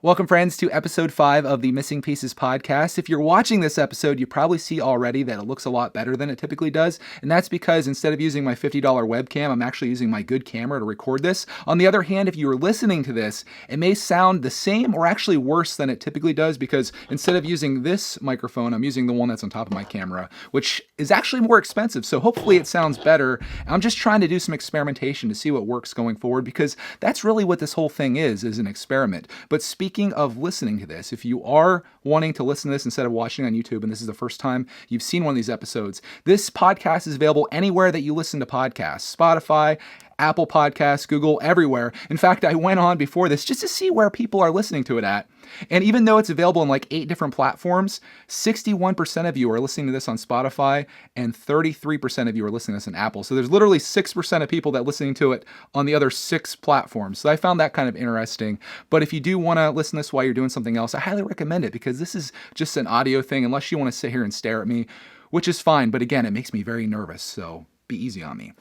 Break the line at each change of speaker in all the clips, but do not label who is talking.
Welcome, friends, to episode 5 of the Missing Pieces podcast. If you're watching this episode, you probably see already that it looks a lot better than it typically does, and that's because instead of using my $50 webcam, I'm actually using my good camera to record this. On the other hand, if you are listening to this, it may sound the same or actually worse than it typically does because instead of using this microphone, I'm using the one that's on top of my camera, which is actually more expensive, so hopefully it sounds better. I'm just trying to do some experimentation to see what works going forward because that's really what this whole thing is an experiment. But speaking of listening to this, if you are wanting to listen to this instead of watching on YouTube, and this is the first time you've seen one of these episodes, this podcast is available anywhere that you listen to podcasts. Spotify, Apple Podcasts, Google, everywhere. In fact, I went on before this just to see where people are listening to it at. And even though it's available in like 8 different platforms, 61% of you are listening to this on Spotify and 33% of you are listening to this on Apple. So there's literally 6% of people that are listening to it on the other 6 platforms. So I found that kind of interesting. But if you do want to listen to this while you're doing something else, I highly recommend it because this is just an audio thing unless you want to sit here and stare at me, which is fine. But again, it makes me very nervous. So be easy on me.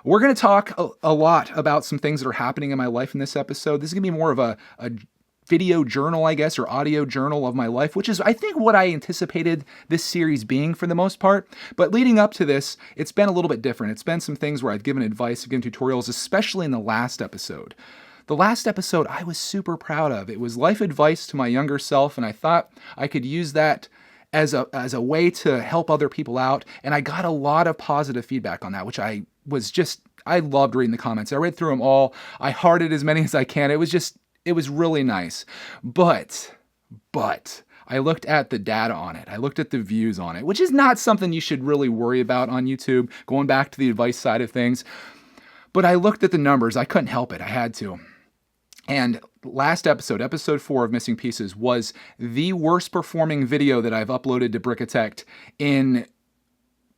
We're going to talk a lot about some things that are happening in my life in this episode. This is going to be more of a video journal, I guess, or audio journal of my life, which is, I think, what I anticipated this series being for the most part. But leading up to this, it's been a little bit different. It's been some things where I've given advice, given tutorials, especially in the last episode. The last episode I was super proud of. It was life advice to my younger self, and I thought I could use that as a way to help other people out. And I got a lot of positive feedback on that, which I loved reading the comments. I read through them all. I hearted as many as I can. It was really nice. But I looked at the data on it. I looked at the views on it, which is not something you should really worry about on YouTube, going back to the advice side of things. But I looked at the numbers. I couldn't help it. I had to. And last episode 4 of Missing Pieces, was the worst performing video that I've uploaded to brickitect in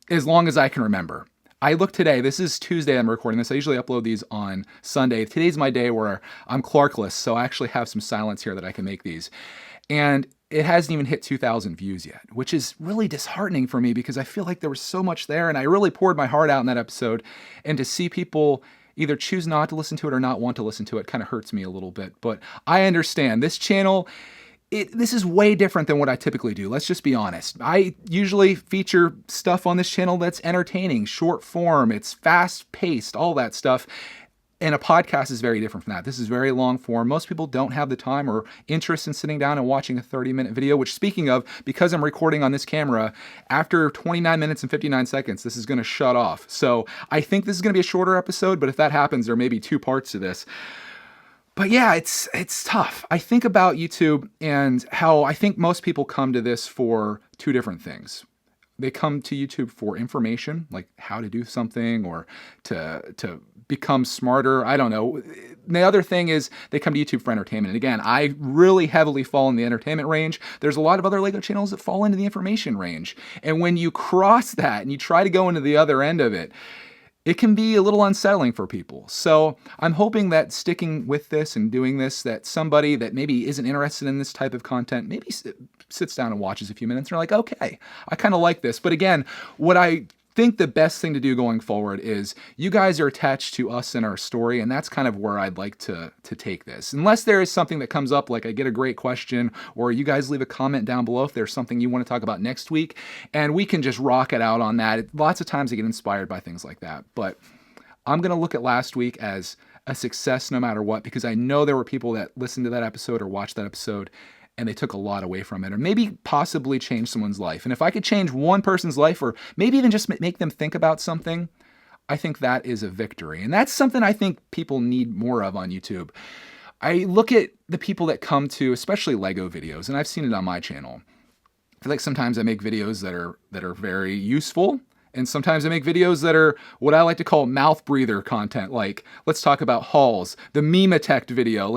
as long as I can remember. I looked today, this is Tuesday I'm recording this. I usually upload these on Sunday. Today's my day where I'm Clarkless, so I actually have some silence here that I can make these. And it hasn't even hit 2,000 views yet, which is really disheartening for me because I feel like there was so much there and I really poured my heart out in that episode. And to see people either choose not to listen to it or not want to listen to it kind of hurts me a little bit. But I understand this channel, this is way different than what I typically do. Let's just be honest. I usually feature stuff on this channel that's entertaining, short form, it's fast paced, all that stuff. And a podcast is very different from that. This is very long form. Most people don't have the time or interest in sitting down and watching a 30-minute video, which, speaking of, because I'm recording on this camera, after 29 minutes and 59 seconds, this is going to shut off. So I think this is going to be a shorter episode, but if that happens, there may be 2 parts to this. But yeah, it's tough. I think about YouTube and how I think most people come to this for 2 different things. They come to YouTube for information, like how to do something or to become smarter. I don't know. The other thing is they come to YouTube for entertainment. And again, I really heavily fall in the entertainment range. There's a lot of other LEGO channels that fall into the information range. And when you cross that and you try to go into the other end of it, it can be a little unsettling for people. So I'm hoping that sticking with this and doing this, that somebody that maybe isn't interested in this type of content, maybe sits down and watches a few minutes and they're like, okay, I kind of like this. But again, what I think the best thing to do going forward is you guys are attached to us and our story, and that's kind of where I'd like to take this. Unless there is something that comes up, like I get a great question, or you guys leave a comment down below if there's something you want to talk about next week, and we can just rock it out on that. Lots of times I get inspired by things like that, but I'm going to look at last week as a success no matter what, because I know there were people that listened to that episode or watched that episode and they took a lot away from it, or maybe possibly change someone's life. And if I could change one person's life, or maybe even just make them think about something, I think that is a victory. And that's something I think people need more of on YouTube. I look at the people that come to, especially LEGO videos, and I've seen it on my channel. I feel like sometimes I make videos that are very useful, and sometimes I make videos that are what I like to call mouth breather content. Like, let's talk about hauls, the brickitect video.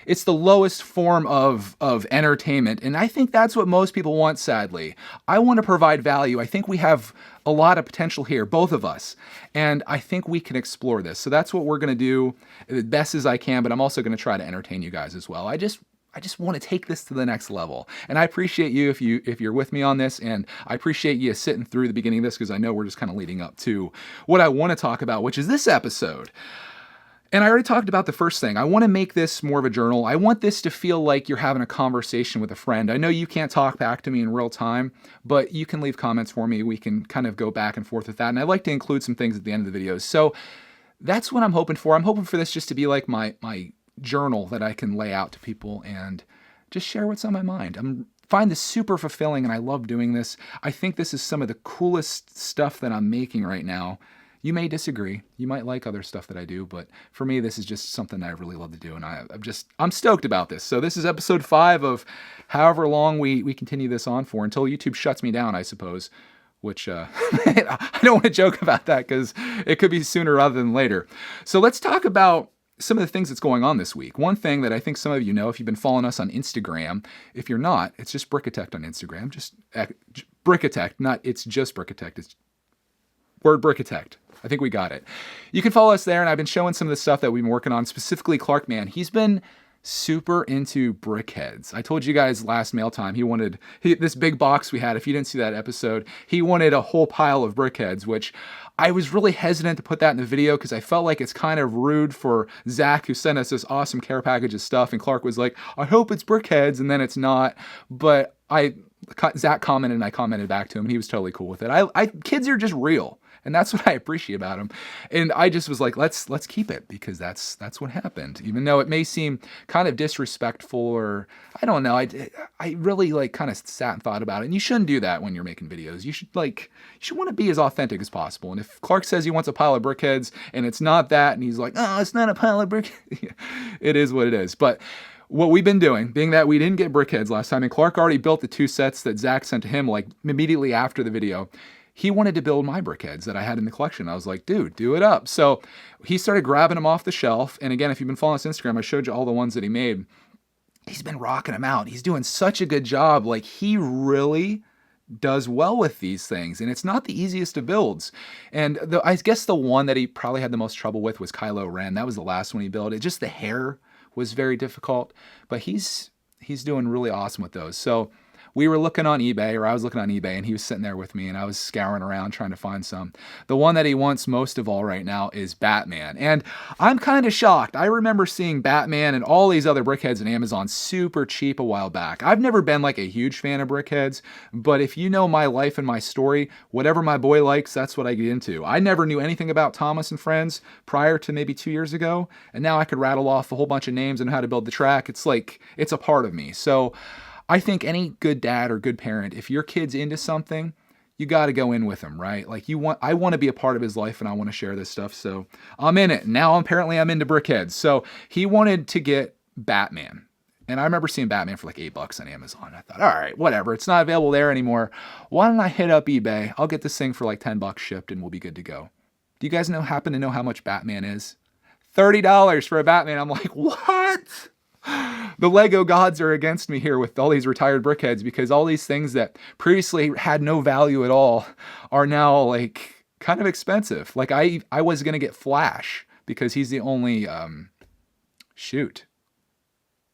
It's the lowest form of entertainment. And I think that's what most people want, sadly. I want to provide value. I think we have a lot of potential here, both of us. And I think we can explore this. So that's what we're going to do as best as I can, but I'm also going to try to entertain you guys as well. I just want to take this to the next level. And I appreciate you if you're with me on this, and I appreciate you sitting through the beginning of this because I know we're just kind of leading up to what I want to talk about, which is this episode. And I already talked about the first thing. I want to make this more of a journal. I want this to feel like you're having a conversation with a friend. I know you can't talk back to me in real time, but you can leave comments for me. We can kind of go back and forth with that. And I like to include some things at the end of the videos. So that's what I'm hoping for. I'm hoping for this just to be like my journal that I can lay out to people and just share what's on my mind. I find this super fulfilling and I love doing this. I think this is some of the coolest stuff that I'm making right now. You may disagree. You might like other stuff that I do, but for me, this is just something I really love to do, and I'm stoked about this. So this is episode 5 of however long we continue this on for until YouTube shuts me down, I suppose, which I don't want to joke about that because it could be sooner rather than later. So let's talk about some of the things that's going on this week. One thing that I think some of you know if you've been following us on Instagram. If you're not, it's just brickitect on Instagram. Just brickitect, not it's just brickitect. It's word brickitect. I think we got it. You can follow us there, and I've been showing some of the stuff that we've been working on, specifically Clark, man. He's been super into BrickHeads. I told you guys last mail time he wanted this big box we had. If you didn't see that episode, he wanted a whole pile of BrickHeads, which I was really hesitant to put that in the video because I felt like it's kind of rude for Zach, who sent us this awesome care package of stuff, and Clark was like, I hope it's BrickHeads, and then it's not. But Zach commented, and I commented back to him, and he was totally cool with it. Kids are just real. And that's what I appreciate about him. And I just was like, let's keep it because that's what happened. Even though it may seem kind of disrespectful or I don't know. I really like kind of sat and thought about it. And you shouldn't do that when you're making videos. You should want to be as authentic as possible. And if Clark says he wants a pile of BrickHeads and it's not that, and he's like, oh, it's not a pile of BrickHeads. It is what it is. But what we've been doing, being that we didn't get BrickHeads last time, and Clark already built the 2 sets that Zach sent to him like immediately after the video. He wanted to build my BrickHeads that I had in the collection. I was like, dude, do it up. So he started grabbing them off the shelf. And again, if you've been following us on Instagram, I showed you all the ones that he made. He's been rocking them out. He's doing such a good job. Like, he really does well with these things. And it's not the easiest of builds. And I guess the one that he probably had the most trouble with was Kylo Ren. That was the last one he built. It just, the hair was very difficult. But he's doing really awesome with those. So we were looking on eBay, or I was looking on eBay, and he was sitting there with me, and I was scouring around trying to find some. The one that he wants most of all right now is Batman. And I'm kind of shocked. I remember seeing Batman and all these other BrickHeads on Amazon super cheap a while back. I've never been like a huge fan of BrickHeads, but if you know my life and my story, whatever my boy likes, that's what I get into. I never knew anything about Thomas and Friends prior to maybe 2 years ago, and now I could rattle off a whole bunch of names and how to build the track. It's like, it's a part of me. So I think any good dad or good parent, if your kid's into something, you got to go in with them, right? Like I want to be a part of his life and I want to share this stuff. So I'm in it. Now apparently I'm into BrickHeads. So he wanted to get Batman. And I remember seeing Batman for like $8 on Amazon. I thought, all right, whatever. It's not available there anymore. Why don't I hit up eBay? I'll get this thing for like $10 shipped and we'll be good to go. Do you guys happen to know how much Batman is? $30 for a Batman. I'm like, what? The Lego gods are against me here with all these retired BrickHeads because all these things that previously had no value at all are now like kind of expensive. Like I was going to get Flash because he's the only, shoot.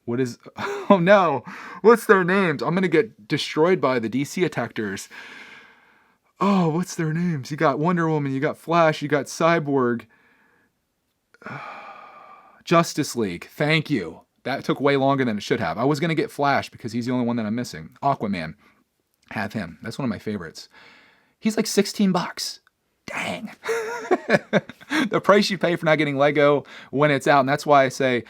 What is, oh no, what's their names? I'm going to get destroyed by the DC detectors. Oh, what's their names? You got Wonder Woman, you got Flash, you got Cyborg. Justice League. Thank you. That took way longer than it should have. I was going to get Flash because he's the only one that I'm missing. Aquaman. Have him. That's one of my favorites. He's like $16. Dang. The price you pay for not getting Lego when it's out. And that's why I say,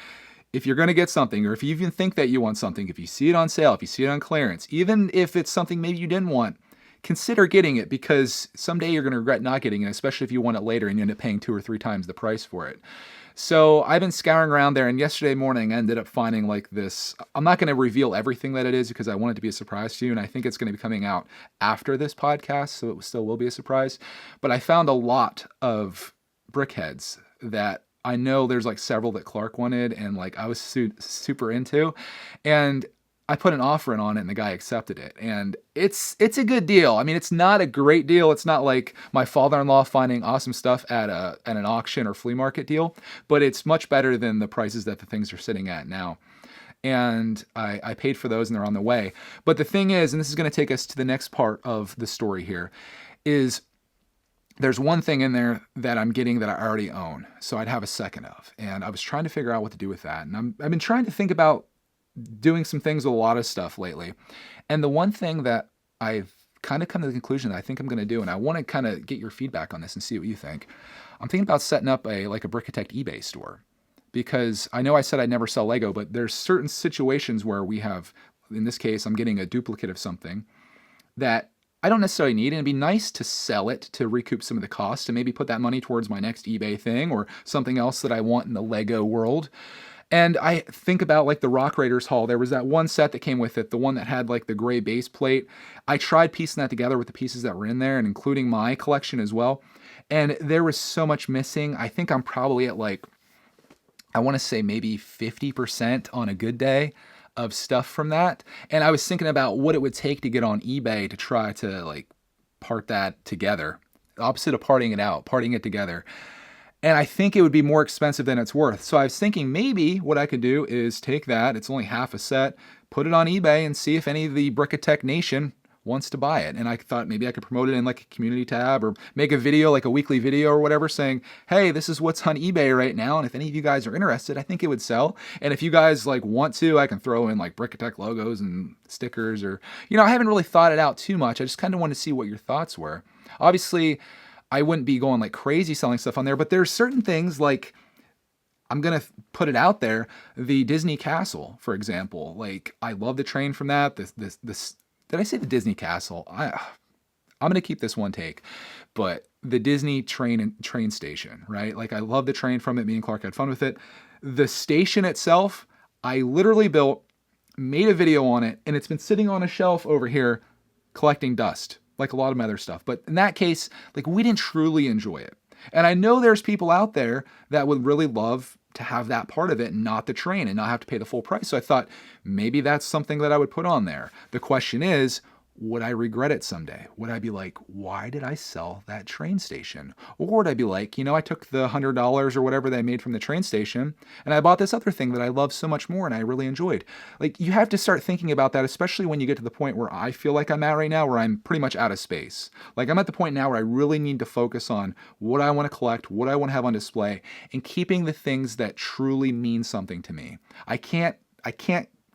if you're going to get something, or if you even think that you want something, if you see it on sale, if you see it on clearance, even if it's something maybe you didn't want, consider getting it because someday you're going to regret not getting it, especially if you want it later and you end up paying 2 or 3 times the price for it. So I've been scouring around there, and yesterday morning I ended up finding like this. I'm not going to reveal everything that it is because I want it to be a surprise to you, and I think it's going to be coming out after this podcast, so it still will be a surprise. But I found a lot of BrickHeads that I know there's like several that Clark wanted, and like I was super into, and I put an offer in on it and the guy accepted it. And it's a good deal. I mean, it's not a great deal. It's not like my father-in-law finding awesome stuff at an auction or flea market deal, but it's much better than the prices that the things are sitting at now. And I paid for those and they're on the way. But the thing is, and this is going to take us to the next part of the story here, is there's one thing in there that I'm getting that I already own, so I'd have a second of. And I was trying to figure out what to do with that. And I've been trying to think about doing some things with a lot of stuff lately. And the one thing that I've kind of come to the conclusion that I think I'm going to do, and I want to kind of get your feedback on this and see what you think. I'm thinking about setting up a brickitect eBay store, because I know I said I'd never sell Lego, but there's certain situations where we have, in this case, I'm getting a duplicate of something that I don't necessarily need, and it'd be nice to sell it to recoup some of the cost and maybe put that money towards my next eBay thing or something else that I want in the Lego world. And I think about like the Rock Raiders haul. There was that one set that came with it, the one that had like the gray base plate. I tried piecing that together with the pieces that were in there and including my collection as well. And there was so much missing. I think I'm probably at like, I want to say maybe 50% on a good day of stuff from that. And I was thinking about what it would take to get on eBay to try to like part that together. Opposite of parting it out, parting it together. And I think it would be more expensive than it's worth. So I was thinking maybe what I could do is take that, it's only half a set, put it on eBay and see if any of the Brickitect Nation wants to buy it. And I thought maybe I could promote it in like a community tab or make a video, like a weekly video or whatever, saying, hey, this is what's on eBay right now. And if any of you guys are interested, I think it would sell. And if you guys like want to, I can throw in like Brickitect logos and stickers or, I haven't really thought it out too much. I just kind of wanted to see what your thoughts were. Obviously, I wouldn't be going like crazy selling stuff on there, but there's certain things like, I'm going to put it out there. The Disney Castle, for example, like I love the train from that. This did I say the Disney Castle? I'm going to keep this one take, but the Disney train station, right? Like I love the train from it. Me and Clark had fun with it. The station itself, I literally built, made a video on it, and it's been sitting on a shelf over here collecting dust, like a lot of my other stuff. But in that case, like we didn't truly enjoy it. And I know there's people out there that would really love to have that part of it, not the train, and not have to pay the full price. So I thought maybe that's something that I would put on there. The question is, would I regret it someday? Would I be like, why did I sell that train station? Or would I be like, I took the $100 or whatever that I made from the train station and I bought this other thing that I love so much more and I really enjoyed. Like you have to start thinking about that, especially when you get to the point where I feel like I'm at right now, where I'm pretty much out of space. Like I'm at the point now where I really need to focus on what I want to collect, what I want to have on display, and keeping the things that truly mean something to me. I can't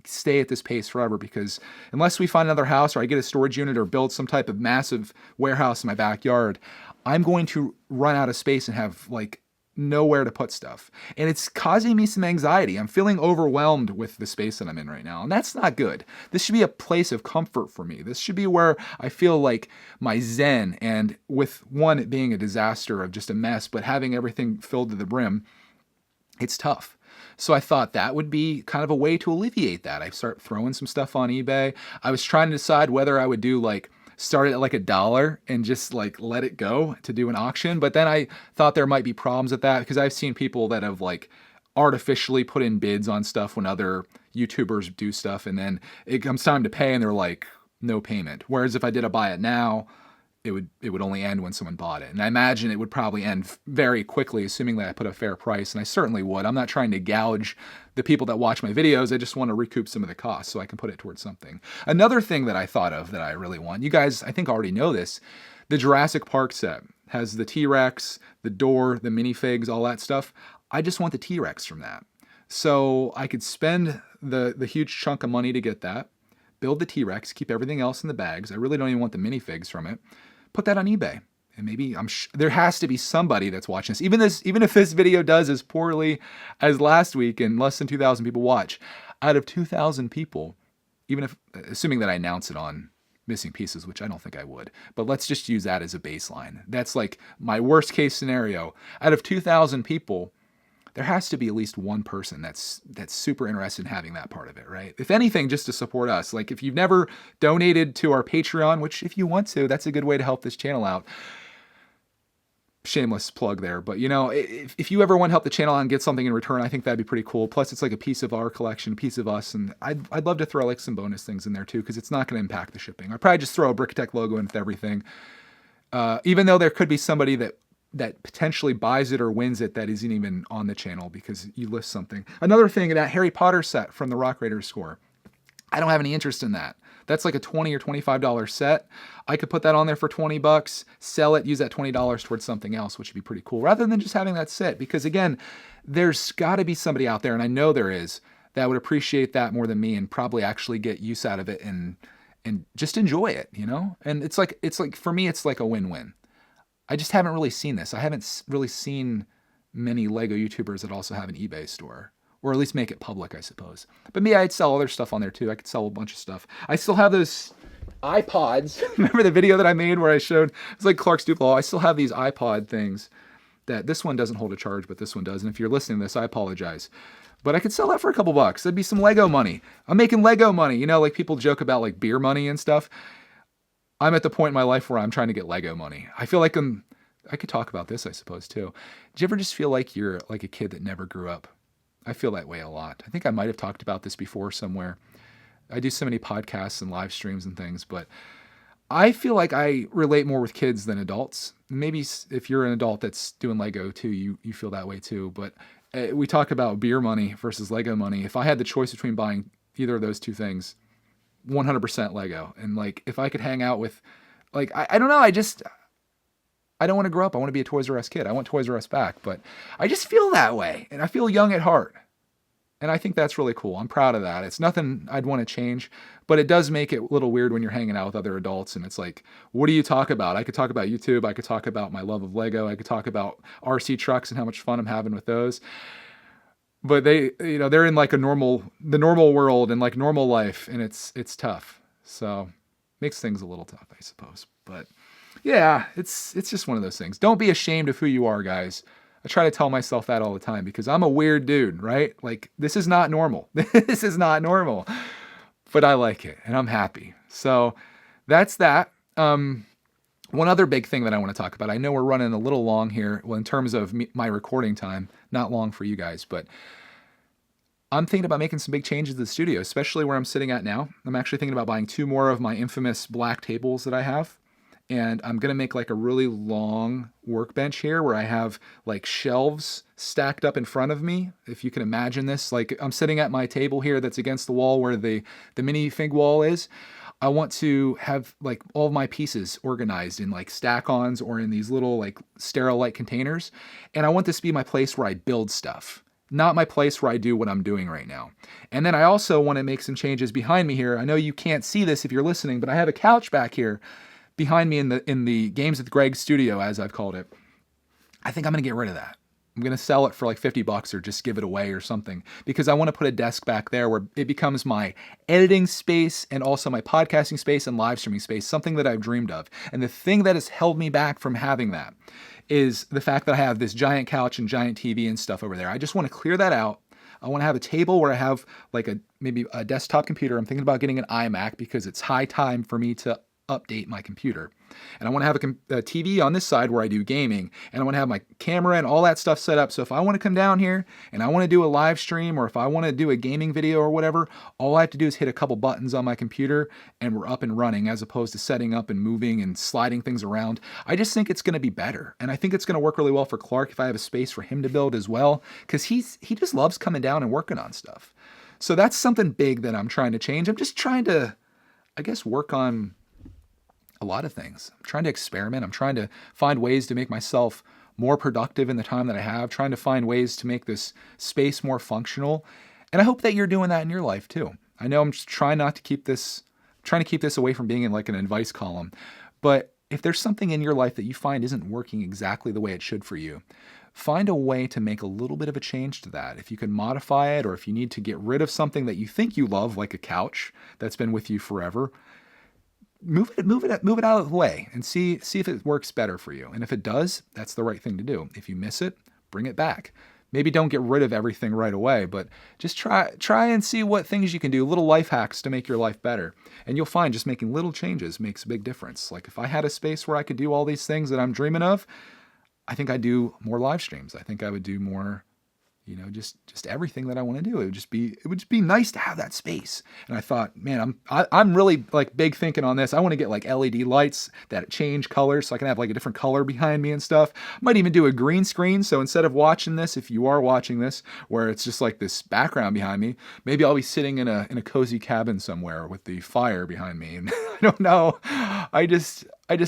stay at this pace forever, because unless we find another house or I get a storage unit or build some type of massive warehouse in my backyard, I'm going to run out of space and have like nowhere to put stuff. And it's causing me some anxiety. I'm feeling overwhelmed with the space that I'm in right now. And that's not good. This should be a place of comfort for me. This should be where I feel like my zen, and with one, it being a disaster of just a mess, but having everything filled to the brim, it's tough. So I thought that would be kind of a way to alleviate that. I start throwing some stuff on eBay. I was trying to decide whether I would do like start at like $1 and just like let it go to do an auction. But then I thought there might be problems with that, because I've seen people that have like artificially put in bids on stuff when other YouTubers do stuff, and then it comes time to pay and they're like, no payment. Whereas if I did a buy it now, it would only end when someone bought it. And I imagine it would probably end very quickly, assuming that I put a fair price, and I certainly would. I'm not trying to gouge the people that watch my videos. I just want to recoup some of the costs so I can put it towards something. Another thing that I thought of that I really want, you guys I think already know this, the Jurassic Park set has the T-Rex, the door, the minifigs, all that stuff. I just want the T-Rex from that. So I could spend the huge chunk of money to get that, build the T-Rex, keep everything else in the bags. I really don't even want the minifigs from it. Put that on eBay. And maybe there has to be somebody that's watching this. Even if this video does as poorly as last week and less than 2,000 people watch, out of 2,000 people, even if, assuming that I announce it on Missing Pieces, which I don't think I would, but let's just use that as a baseline. That's like my worst case scenario. Out of 2,000 people, there has to be at least one person that's super interested in having that part of it, right? If anything, just to support us. Like if you've never donated to our Patreon, which if you want to, that's a good way to help this channel out. Shameless plug there, but if you ever want to help the channel out and get something in return, I think that'd be pretty cool. Plus it's like a piece of our collection, a piece of us, and I'd love to throw like some bonus things in there too, because it's not going to impact the shipping. I'd probably just throw a BrickTech logo in with everything, even though there could be somebody that potentially buys it or wins it that isn't even on the channel because you list something. Another thing, that Harry Potter set from the Rock Raiders score, I don't have any interest in that. That's like a $20 or $25 set. I could put that on there for $20, sell it, use that $20 towards something else, which would be pretty cool, rather than just having that set. Because again, there's got to be somebody out there, and I know there is, that would appreciate that more than me and probably actually get use out of it and just enjoy it, you know? And it's like for me, it's like a win-win. I just haven't really seen this. I haven't really seen many Lego YouTubers that also have an eBay store, or at least make it public, I suppose. But me, I'd sell other stuff on there too. I could sell a bunch of stuff. I still have those iPods. Remember the video that I made where I showed, it's like Clark's Duplo. I still have these iPod things that this one doesn't hold a charge, but this one does. And if you're listening to this, I apologize. But I could sell that for a couple bucks. That'd be some Lego money. I'm making Lego money. You know, like people joke about like beer money and stuff. I'm at the point in my life where I'm trying to get Lego money. I feel like I could talk about this, I suppose, too. Did you ever just feel like you're like a kid that never grew up? I feel that way a lot. I think I might have talked about this before somewhere. I do so many podcasts and live streams and things, but I feel like I relate more with kids than adults. Maybe if you're an adult that's doing Lego too, you feel that way too. But we talk about beer money versus Lego money. If I had the choice between buying either of those two things, 100% Lego. And like, if I could hang out with, like, I don't know, I don't want to grow up. I want to be a Toys R Us kid. I want Toys R Us back, but I just feel that way. And I feel young at heart. And I think that's really cool. I'm proud of that. It's nothing I'd want to change, but it does make it a little weird when you're hanging out with other adults and it's like, what do you talk about? I could talk about YouTube. I could talk about my love of Lego. I could talk about RC trucks and how much fun I'm having with those. But they, you know, they're in like the normal world and like normal life, and it's tough. So makes things a little tough, I suppose. But yeah, it's just one of those things. Don't be ashamed of who you are, guys. I try to tell myself that all the time because I'm a weird dude, right? Like, this is not normal. This is not normal. But I like it, and I'm happy. So that's that. One other big thing that I want to talk about, I know we're running a little long here, well, in terms of my recording time, not long for you guys, but I'm thinking about making some big changes to the studio, especially where I'm sitting at now. I'm actually thinking about buying 2 more of my infamous black tables that I have. And I'm going to make like a really long workbench here where I have like shelves stacked up in front of me. If you can imagine this, like I'm sitting at my table here that's against the wall where the minifig wall is. I want to have like all of my pieces organized in like stack-ons or in these little like sterile-like containers. And I want this to be my place where I build stuff, not my place where I do what I'm doing right now. And then I also want to make some changes behind me here. I know you can't see this if you're listening, but I have a couch back here behind me in the Games with Greg studio, as I've called it. I think I'm going to get rid of that. I'm going to sell it for like $50 or just give it away or something, because I want to put a desk back there where it becomes my editing space and also my podcasting space and live streaming space, something that I've dreamed of. And the thing that has held me back from having that is the fact that I have this giant couch and giant TV and stuff over there. I just want to clear that out. I want to have a table where I have like maybe a desktop computer. I'm thinking about getting an iMac because it's high time for me to update my computer. And I want to have a TV on this side where I do gaming, and I want to have my camera and all that stuff set up. So if I want to come down here and I want to do a live stream, or if I want to do a gaming video or whatever, all I have to do is hit a couple buttons on my computer and we're up and running, as opposed to setting up and moving and sliding things around. I just think it's going to be better. And I think it's going to work really well for Clark if I have a space for him to build as well, because he just loves coming down and working on stuff. So that's something big that I'm trying to change. I'm just trying to, I guess, work on a lot of things. I'm trying to experiment. I'm trying to find ways to make myself more productive in the time that I have, trying to find ways to make this space more functional. And I hope that you're doing that in your life too. I know I'm just trying to keep this away from being in like an advice column. But if there's something in your life that you find isn't working exactly the way it should for you, find a way to make a little bit of a change to that. If you can modify it, or if you need to get rid of something that you think you love, like a couch that's been with you forever, move it out of the way and see if it works better for you. And if it does, that's the right thing to do. If you miss it, bring it back. Maybe don't get rid of everything right away, but just try and see what things you can do, little life hacks to make your life better. And you'll find just making little changes makes a big difference. Like if I had a space where I could do all these things that I'm dreaming of, I think I'd do more live streams. I think I would do more, just everything that I want to do. It would just be nice to have that space. And I thought, man, I'm really like big thinking on this. I want to get like LED lights that change colors so I can have like a different color behind me and stuff. Might even do a green screen. So instead of watching this, if you are watching this, where it's just like this background behind me, maybe I'll be sitting in a cozy cabin somewhere with the fire behind me. And I don't know. I just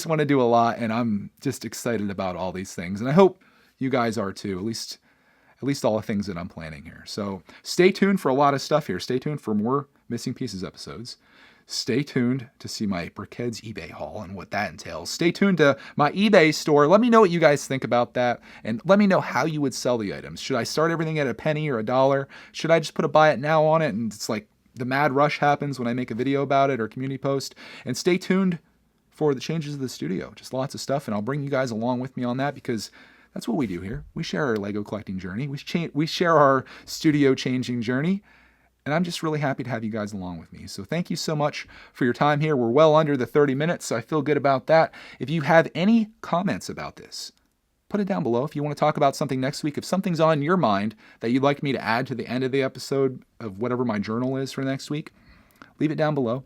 want to do a lot, and I'm just excited about all these things. And I hope you guys are too, at least all the things that I'm planning here. So stay tuned for a lot of stuff here. Stay tuned for more Missing Pieces episodes. Stay tuned to see my BrickHeads eBay haul and what that entails. Stay tuned to my eBay store. Let me know what you guys think about that, and let me know how you would sell the items. Should I start everything at a penny or $1? Should I just put a buy it now on it, and it's like the mad rush happens when I make a video about it or community post? And stay tuned for the changes of the studio. Just lots of stuff, and I'll bring you guys along with me on that, because that's what we do here. We share our Lego collecting journey. We share our studio changing journey. And I'm just really happy to have you guys along with me. So thank you so much for your time here. We're well under the 30 minutes, so I feel good about that. If you have any comments about this, put it down below. If you want to talk about something next week, if something's on your mind that you'd like me to add to the end of the episode of whatever my journal is for next week, leave it down below.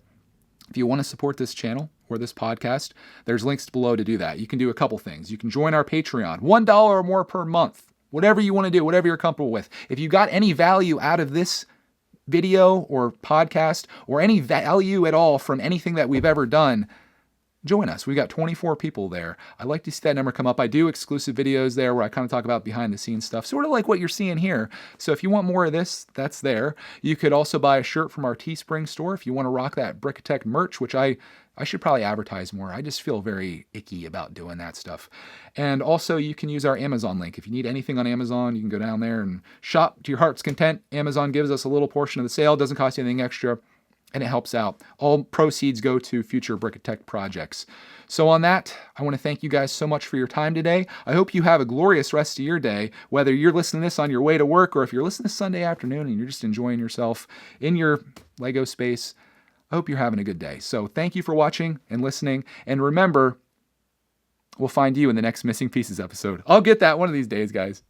If you want to support this channel or this podcast, there's links below to do that. You can do a couple things. You can join our Patreon, $1 or more per month, whatever you want to do, whatever you're comfortable with. If you got any value out of this video or podcast, or any value at all from anything that we've ever done, join us. We got 24 people there. I'd like to see that number come up. I do exclusive videos there where I kind of talk about behind the scenes stuff, sort of like what you're seeing here. So if you want more of this, that's there. You could also buy a shirt from our Teespring store if you want to rock that brickitect merch, which I should probably advertise more. I just feel very icky about doing that stuff. And also you can use our Amazon link. If you need anything on Amazon, you can go down there and shop to your heart's content. Amazon gives us a little portion of the sale. It doesn't cost you anything extra, and it helps out. All proceeds go to future brickitect projects. So on that, I want to thank you guys so much for your time today. I hope you have a glorious rest of your day, whether you're listening to this on your way to work or if you're listening to Sunday afternoon and you're just enjoying yourself in your Lego space. I hope you're having a good day. So thank you for watching and listening. And remember, we'll find you in the next Missing Pieces episode. I'll get that one of these days, guys.